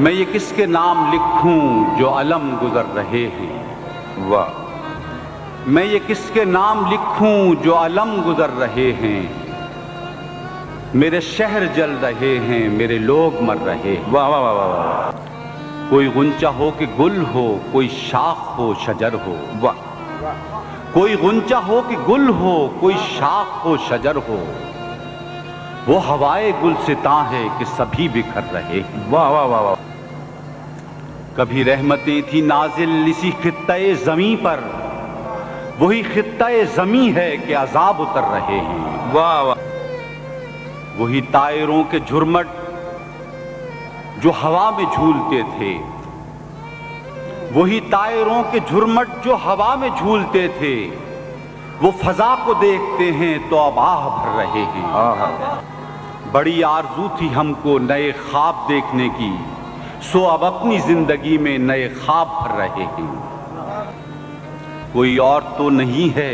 میں یہ کس کے نام لکھوں جو علم گزر رہے ہیں؟ واہ، میں یہ کس کے نام لکھوں جو علم گزر رہے ہیں؟ میرے شہر جل رہے ہیں، میرے لوگ مر رہے ہیں۔ واہ واہ واہ واہ واہ، کوئی غنچہ ہو کہ گل ہو، کوئی شاخ ہو شجر ہو۔ واہ، کوئی غنچہ ہو کہ گل ہو، کوئی شاخ ہو شجر ہو، وہ ہوائے گلستاں ہے کہ سبھی بکھر رہے ہیں۔ واہ واہ واہ واہ، کبھی رحمتیں تھی نازل اسی خطۂ زمیں پر، وہی خطۂ زمیں ہے کہ عذاب اتر رہے ہیں۔ واہ واہ، وہی طائروں کے جھرمٹ جو ہوا میں جھولتے تھے، وہی طائروں کے جھرمٹ جو ہوا میں جھولتے تھے، وہ فضا کو دیکھتے ہیں تو اب آہ بھر رہے ہیں۔ بڑی آرزو تھی ہم کو نئے خواب دیکھنے کی، سو اب اپنی زندگی میں نئے خواب بھر رہے ہیں۔ کوئی اور تو نہیں ہے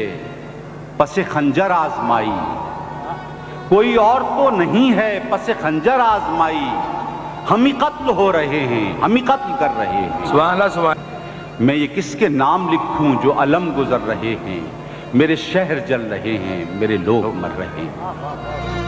پس خنجر آزمائی، کوئی اور تو نہیں ہے پس خنجر آزمائی، ہم ہی قتل ہو رہے ہیں، ہم ہی قتل کر رہے ہیں۔ سبحان اللہ سبحان، میں یہ کس کے نام لکھوں جو علم گزر رہے ہیں؟ میرے شہر جل رہے ہیں، میرے لوگ مر رہے ہیں۔